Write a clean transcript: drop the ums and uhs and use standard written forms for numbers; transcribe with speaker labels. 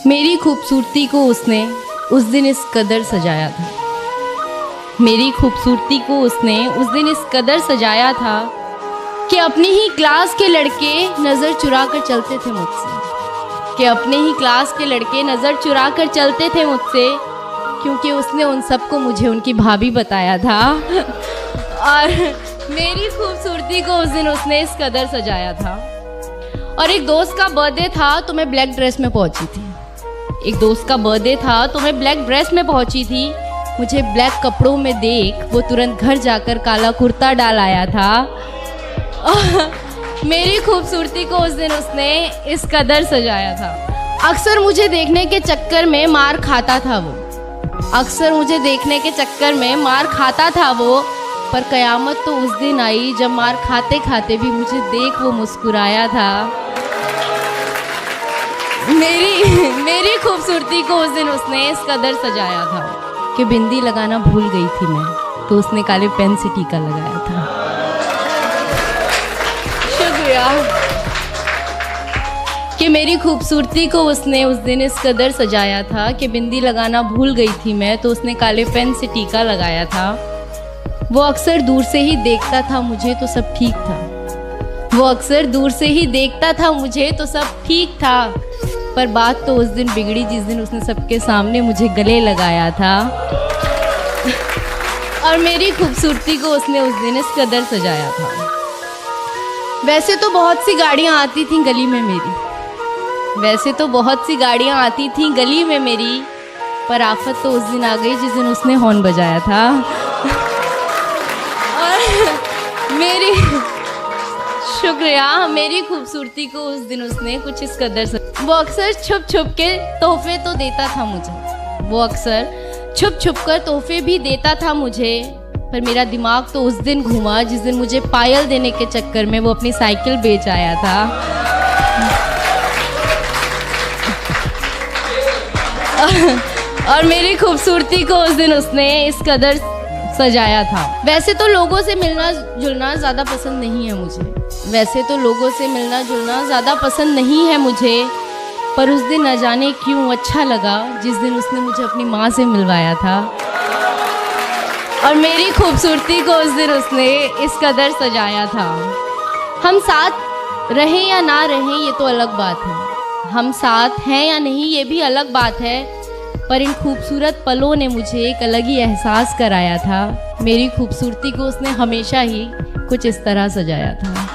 Speaker 1: मेरी खूबसूरती को उसने उस दिन इस कदर सजाया था। मेरी खूबसूरती को उसने उस दिन इस कदर सजाया था कि अपनी ही क्लास के लड़के नज़र चुरा कर चलते थे मुझसे, कि अपने ही क्लास के लड़के नज़र चुरा कर चलते थे मुझसे, क्योंकि उसने उन सबको मुझे उनकी भाभी बताया था। और मेरी खूबसूरती को उस दिन उसने इस कदर सजाया था। और एक दोस्त का बर्थडे था तो मैं ब्लैक ड्रेस में पहुंची थी। एक दोस्त का बर्थडे था तो मैं ब्लैक ड्रेस में पहुंची थी। मुझे ब्लैक कपड़ों में देख वो तुरंत घर जाकर काला कुर्ता डाल आया था। मेरी खूबसूरती को उस दिन उसने इस कदर सजाया था। अक्सर मुझे देखने के चक्कर में मार खाता था वो, अक्सर मुझे देखने के चक्कर में मार खाता था वो, पर कयामत तो उस दिन आई जब मार खाते खाते भी मुझे देख वो मुस्कुराया था। मेरी खूबसूरती को उस दिन उसने इस कदर सजाया था कि बिंदी लगाना भूल गई थी मैं, तो उसने काले पेन से टीका लगाया था। शुक्रिया। कि मेरी खूबसूरती को उसने उस दिन इस कदर सजाया था कि बिंदी लगाना भूल गई थी मैं, तो उसने काले पेन से टीका लगाया था। वो अक्सर दूर से ही देखता था मुझे तो सब ठीक था, वो अक्सर दूर से ही देखता था मुझे तो सब ठीक था, पर बात तो उस दिन बिगड़ी जिस दिन उसने सबके सामने मुझे गले लगाया था। और मेरी खूबसूरती को उसने उस दिन इस कदर सजाया था। वैसे तो बहुत सी गाड़ियाँ आती थीं गली में मेरी, वैसे तो बहुत सी गाड़ियाँ आती थीं गली में मेरी, पर आफत तो उस दिन आ गई जिस दिन उसने हॉर्न बजाया था। और मेरी शुक्रिया, मेरी खूबसूरती को उस दिन उसने कुछ इस कदर वो अक्सर छुप छुप के तोहफे तो देता था मुझे, वो अक्सर छुप छुप कर तोहफे भी देता था मुझे, पर मेरा दिमाग तो उस दिन घूमा जिस दिन मुझे पायल देने के चक्कर में वो अपनी साइकिल बेच आया था। और मेरी खूबसूरती को उस दिन उसने इस कदर सजाया था। वैसे तो लोगों से मिलना जुलना ज़्यादा पसंद नहीं है मुझे, वैसे तो लोगों से मिलना जुलना ज़्यादा पसंद नहीं है मुझे, पर उस दिन न जाने क्यों अच्छा लगा जिस दिन उसने मुझे अपनी माँ से मिलवाया था। और मेरी खूबसूरती को उस दिन उसने इस कदर सजाया था। हम साथ रहें या ना रहें ये तो अलग बात है, हम साथ हैं या नहीं ये भी अलग बात है, पर इन खूबसूरत पलों ने मुझे एक अलग ही एहसास कराया था। मेरी खूबसूरती को उसने हमेशा ही कुछ इस तरह सजाया था।